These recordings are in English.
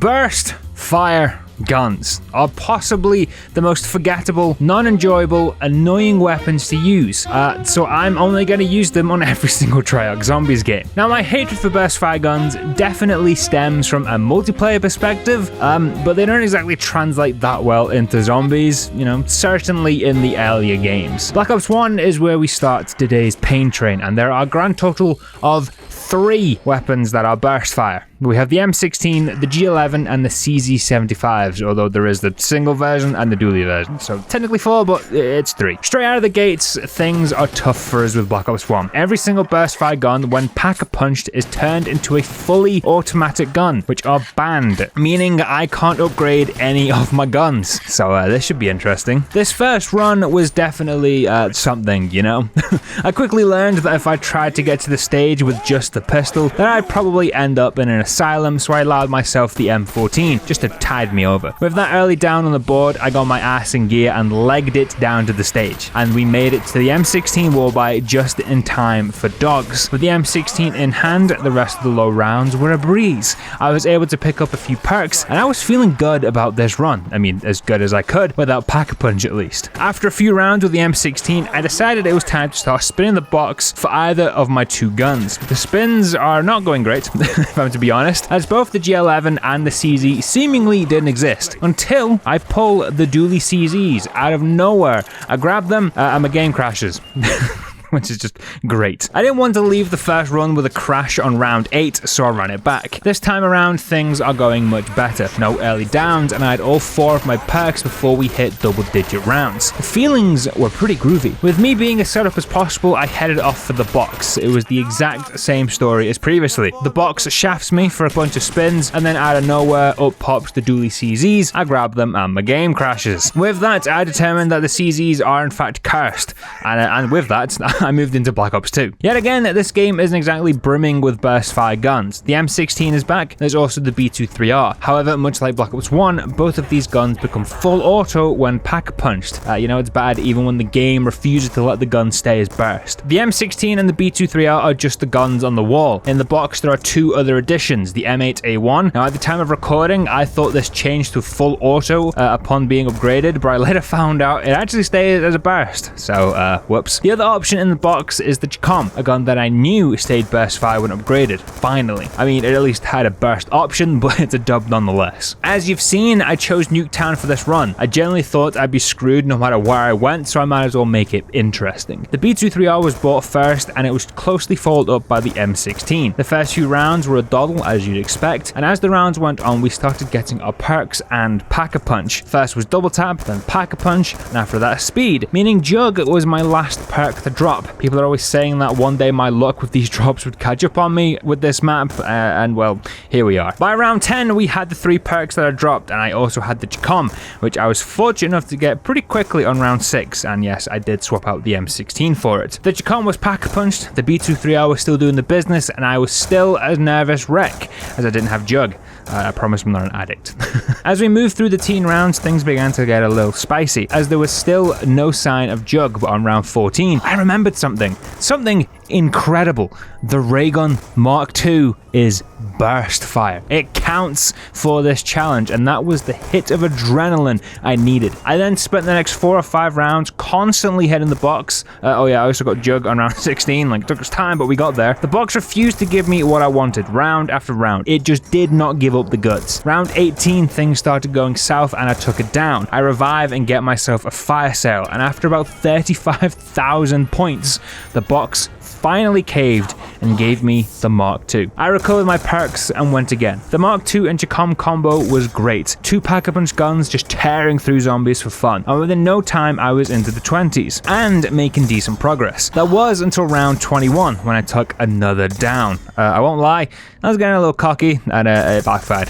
Burst fire guns are possibly the most forgettable, non-enjoyable, annoying weapons to use, so I'm only going to use them on every single Treyarch Zombies game. Now, my hatred for burst fire guns definitely stems from a multiplayer perspective, but they don't exactly translate that well into zombies, you know, certainly in the earlier games. Black Ops 1 is where we start today's pain train, and there are a grand total of 3 weapons that are burst fire. We have the M16, the G11, and the CZ75s, although there is the single version and the dually version. So technically 4, but it's 3. Straight out of the gates, things are tough for us with Black Ops 1. Every single burst fire gun, when pack-a-punched, is turned into a fully automatic gun, which are banned, meaning I can't upgrade any of my guns. So this should be interesting. This first run was definitely something, you know? I quickly learned that if I tried to get to the stage with just the pistol, then I'd probably end up in an asylum, so I allowed myself the M14 just to tide me over. With that early down on the board, I got my ass in gear and legged it down to the stage, and we made it to the M16 wallbite just in time for dogs. With the M16 in hand, the rest of the low rounds were a breeze. I was able to pick up a few perks, and I was feeling good about this run. I mean, as good as I could, without pack-a-punch at least. After a few rounds with the M16, I decided it was time to start spinning the box for either of my 2 guns. The spins are not going great, if I'm to be honest, as both the G11 and the CZ seemingly didn't exist, until I pull the dually CZs out of nowhere. I grab them, and my game crashes. Which is just great. I didn't want to leave the first run with a crash on round 8, so I ran it back. This time around, things are going much better. No early downs, and I had all 4 of my perks before we hit double-digit rounds. The feelings were pretty groovy. With me being as set up as possible, I headed off for the box. It was the exact same story as previously. The box shafts me for a bunch of spins, and then out of nowhere, up pops the dually CZs. I grab them, and my game crashes. With that, I determined that the CZs are in fact cursed, and with that, I moved into Black Ops 2. Yet again, this game isn't exactly brimming with burst fire guns. The M16 is back, there's also the B23R. However, much like Black Ops 1, both of these guns become full auto when pack-punched. You know, it's bad even when the game refuses to let the gun stay as burst. The M16 and the B23R are just the guns on the wall. In the box, there are 2 other additions, the M8A1. Now, at the time of recording, I thought this changed to full auto upon being upgraded, but I later found out it actually stays as a burst. So, whoops. The other option in the box is the Chicom, a gun that I knew stayed burst fire when upgraded, finally. I mean, it at least had a burst option, but it's a dub nonetheless. As you've seen, I chose Nuketown for this run. I generally thought I'd be screwed no matter where I went, so I might as well make it interesting. The B23R was bought first, and it was closely followed up by the M16. The first few rounds were a doddle, as you'd expect, and as the rounds went on, we started getting our perks and pack-a-punch. First was double tap, then pack-a-punch, and after that speed, meaning Jug was my last perk to drop. People are always saying that one day my luck with these drops would catch up on me with this map, and well, here we are. By round 10, we had the 3 perks that I dropped, and I also had the Chicom, which I was fortunate enough to get pretty quickly on round 6, and yes, I did swap out the M16 for it. The Chicom was pack-a-punched, the B23R was still doing the business, and I was still a nervous wreck, as I didn't have Jug. I promise I'm not an addict. As we moved through the teen rounds, things began to get a little spicy, as there was still no sign of Jug, but on round 14, I remembered something incredible. The Raygun Mark II is burst fire. It counts for this challenge, and that was the hit of adrenaline I needed. I then spent the next 4 or 5 rounds constantly hitting the box. Oh yeah, I also got Jug on round 16, it took us time, but we got there. The box refused to give me what I wanted, round after round. It just did not give up the goods. Round 18, things started going south, and I took it down. I revive and get myself a fire sale, and after about 35,000 points, the box finally caved and gave me the Mark II. I recovered my perks and went again. The Mark II and Chicom combo was great. 2 pack-a-punch guns just tearing through zombies for fun, and within no time I was into the 20s and making decent progress. That was until round 21 when I took another down. I won't lie, I was getting a little cocky and it backfired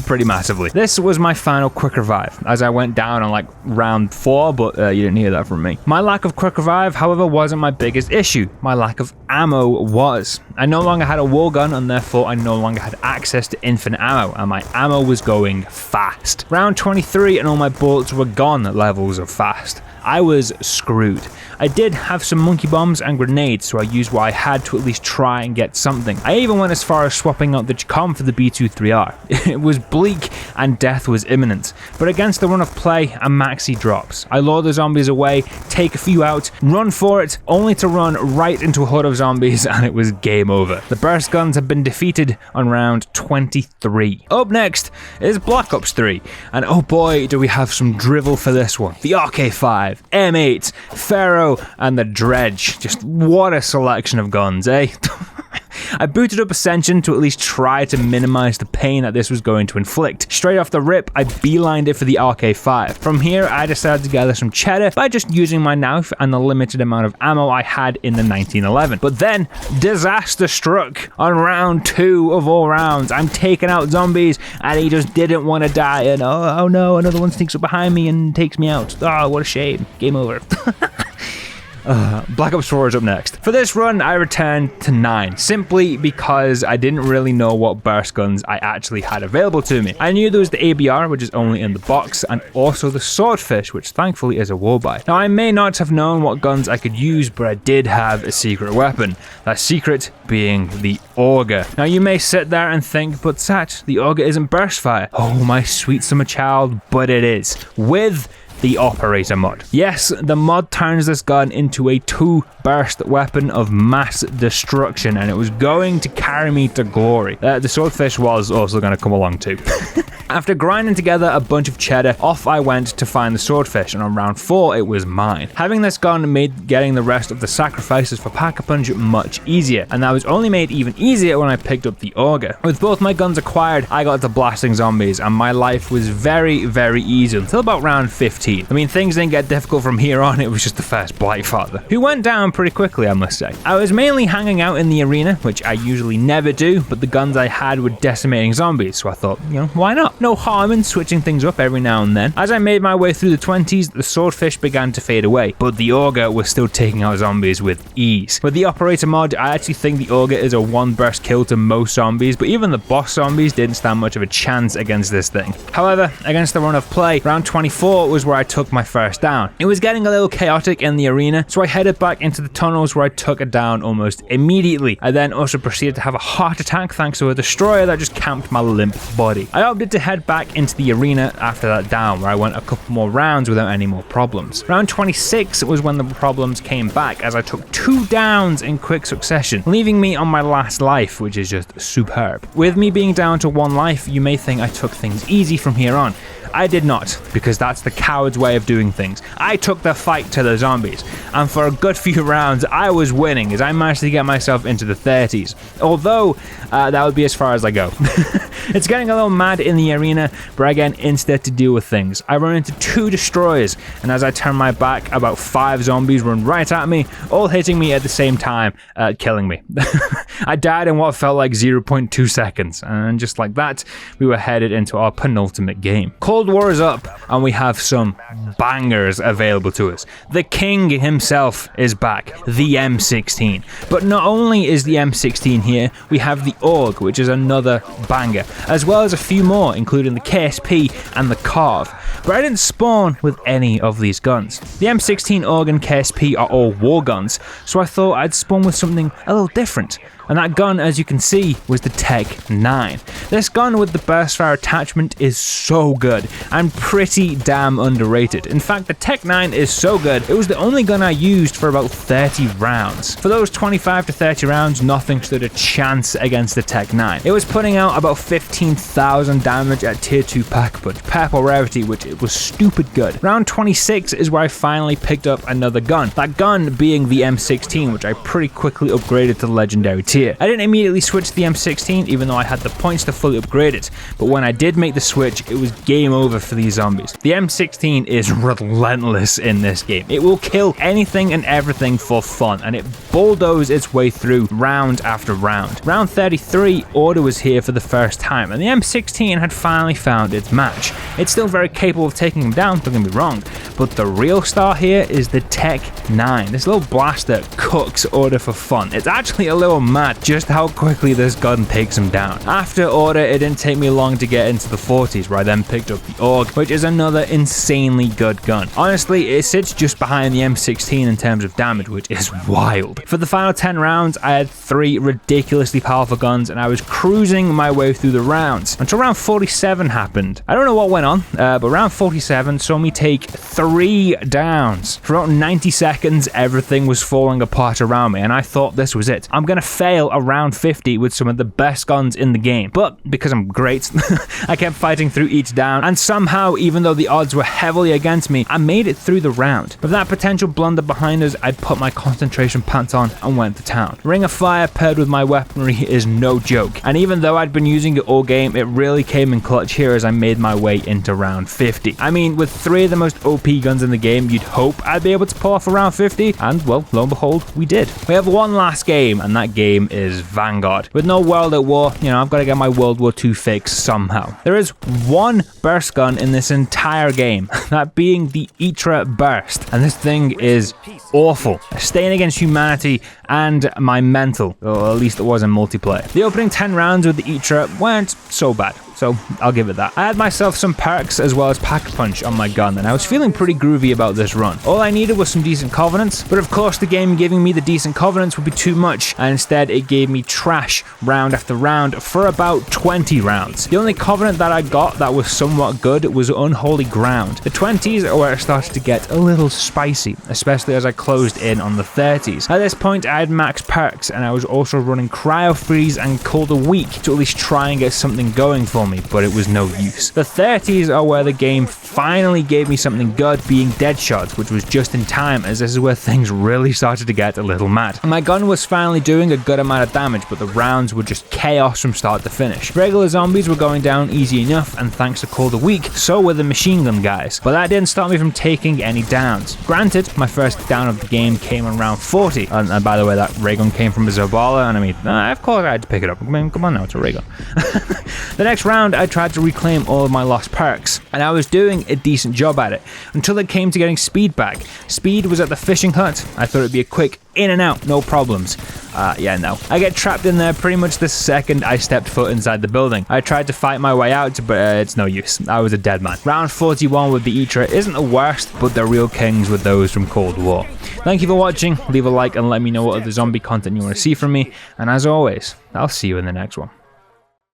pretty massively. This was my final quick revive as I went down on round 4, but you didn't hear that from me. My lack of quick revive, however, wasn't my biggest issue. My lack of ammo was. I no longer had a wall gun, and therefore I no longer had access to infinite ammo, and my ammo was going fast. Round 23 and all my bullets were gone levels of fast. I was screwed. I did have some monkey bombs and grenades, so I used what I had to at least try and get something. I even went as far as swapping out the Chicom for the B23R. It was bleak and death was imminent, but against the run of play, a maxi drops. I lure the zombies away, take a few out, run for it, only to run right into a horde of zombies, and it was game over. The burst guns have been defeated on round 23. Up next is Black Ops 3, and oh boy do we have some drivel for this one. The RK5, M8, Pharaoh, and the Dredge. Just what a selection of guns, eh? I booted up Ascension to at least try to minimize the pain that this was going to inflict. Straight off the rip, I beelined it for the RK5. From here, I decided to gather some cheddar by just using my knife and the limited amount of ammo I had in the 1911. But then, disaster struck on round 2 of all rounds. I'm taking out zombies, and he just didn't want to die, and oh no, another one sneaks up behind me and takes me out. Oh, what a shame. Game over. Black Ops 4 is up next. For this run, I returned to 9, simply because I didn't really know what burst guns I actually had available to me. I knew there was the ABR, which is only in the box, and also the Swordfish, which thankfully is a wallbuy. Now, I may not have known what guns I could use, but I did have a secret weapon. That secret being the Auger. Now, you may sit there and think, but Satch, the Auger isn't burst fire. Oh, my sweet summer child, but it is. With the Operator mod. Yes, the mod turns this gun into a 2-burst weapon of mass destruction, and it was going to carry me to glory. The Swordfish was also going to come along too. After grinding together a bunch of cheddar, off I went to find the Swordfish, and on round 4 it was mine. Having this gun made getting the rest of the sacrifices for Pack-a-Punch much easier, and that was only made even easier when I picked up the Auger. With both my guns acquired, I got to blasting zombies, and my life was very, very easy until about round 15. I mean, things didn't get difficult from here on, it was just the first Blightfather, who went down pretty quickly, I must say. I was mainly hanging out in the arena, which I usually never do, but the guns I had were decimating zombies, so I thought, you know, why not? No harm in switching things up every now and then. As I made my way through the 20s, the Swordfish began to fade away, but the Auger was still taking out zombies with ease. With the Operator mod, I actually think the Auger is a 1-burst kill to most zombies, but even the boss zombies didn't stand much of a chance against this thing. However, against the run of play, round 24 was where I took my first down. It was getting a little chaotic in the arena, so I headed back into the tunnels where I took it down almost immediately. I then also proceeded to have a heart attack thanks to a destroyer that just camped my limp body. I opted to head back into the arena after that down, where I went a couple more rounds without any more problems. Round 26 was when the problems came back, as I took 2 downs in quick succession, leaving me on my last life, which is just superb. With me being down to 1 life, you may think I took things easy from here on. I did not, because that's the coward's way of doing things. I took the fight to the zombies, and for a good few rounds I was winning as I managed to get myself into the 30s, although that would be as far as I go. It's getting a little mad in the arena, but again, instead to deal with things, I run into 2 destroyers, and as I turn my back, about 5 zombies run right at me, all hitting me at the same time, killing me. I died in what felt like 0.2 seconds, and just like that, we were headed into our penultimate game. Cold War is up, and we have some bangers available to us. The king himself is back, the M16. But not only is the M16 here, we have the AUG, which is another banger, as well as a few more, including the KSP and the Carve. But I didn't spawn with any of these guns. The M16, AUG, and KSP are all war guns, so I thought I'd spawn with something a little different. And that gun, as you can see, was the Tech 9. This gun with the burstfire attachment is so good and pretty damn underrated. In fact, the Tech 9 is so good, it was the only gun I used for about 30 rounds. For those 25 to 30 rounds, nothing stood a chance against the Tech 9. It was putting out about 15,000 damage at tier 2 Pack-a-Punch, purple rarity, which it was stupid good. Round 26 is where I finally picked up another gun. That gun being the M16, which I pretty quickly upgraded to legendary tier. I didn't immediately switch to the M16, even though I had the points to fully upgrade it, but when I did make the switch, it was game over for these zombies. The M16 is relentless in this game. It will kill anything and everything for fun, and it bulldozed its way through round after round. Round 33, Order was here for the first time, and the M16 had finally found its match. It's still very capable capable of taking him down, don't get me wrong, but the real star here is the Tech 9. This little blaster cooks Order for fun. It's actually a little mad just how quickly this gun takes him down. After Order, it didn't take me long to get into the 40s, where I then picked up the AUG, which is another insanely good gun. Honestly, it sits just behind the M16 in terms of damage, which is wild. For the final 10 rounds, I had 3 ridiculously powerful guns, and I was cruising my way through the rounds until round 47 happened. I don't know what went on, but round 47 saw me take 3 downs. For about 90 seconds, everything was falling apart around me, and I thought this was it. I'm gonna fail around 50 with some of the best guns in the game, but because I'm great, I kept fighting through each down, and somehow, even though the odds were heavily against me, I made it through the round. With that potential blunder behind us, I put my concentration pants on and went to town. Ring of Fire paired with my weaponry is no joke, and even though I'd been using it all game, it really came in clutch here as I made my way into round 50. I mean, with 3 of the most OP guns in the game, you'd hope I'd be able to pull off around 50, and well, lo and behold, we did. We have one last game, and that game is Vanguard. With no World at War, you know, I've got to get my World War II fix somehow. There is one burst gun in this entire game, that being the Ytra Burst, and this thing is awful. A stain against humanity and my mental, or at least it was in multiplayer. The opening 10 rounds with the Ytra weren't so bad, so I'll give it that. I had myself some perks as well as Pack-a-Punch on my gun, and I was feeling pretty groovy about this run. All I needed was some decent Covenants, but of course the game giving me the decent Covenants would be too much, and instead it gave me trash round after round for about 20 rounds. The only Covenant that I got that was somewhat good was Unholy Ground. The 20s are where it started to get a little spicy, especially as I closed in on the 30s. At this point I had max perks, and I was also running Cryo Freeze and Cold a Week to at least try and get something going for me, but it was no use. The 30s are where the game finally gave me something good, being Deadshot, which was just in time, as this is where things really started to get a little mad. My gun was finally doing a good amount of damage, but the rounds were just chaos from start to finish. Regular zombies were going down easy enough, and thanks to Cold a Week, so were the machine gun guys, but that didn't stop me from taking any downs. Granted, my first down of the game came on round 40, and by the way, that ray gun came from a Zabala, and I mean, of course I had to pick it up. I mean, come on now, it's a ray gun. The next round, I tried to reclaim all of my lost perks, and I was doing a decent job at it, until it came to getting speed back. Speed was at the fishing hut. I thought it'd be a quick in and out, no problems. Yeah, no. I get trapped in there pretty much the second I stepped foot inside the building. I tried to fight my way out, but it's no use. I was a dead man. Round 41 with the Ytra isn't the worst, but the real kings were those from Cold War. Thank you for watching. Leave a like and let me know what other zombie content you want to see from me, and as always, I'll see you in the next one.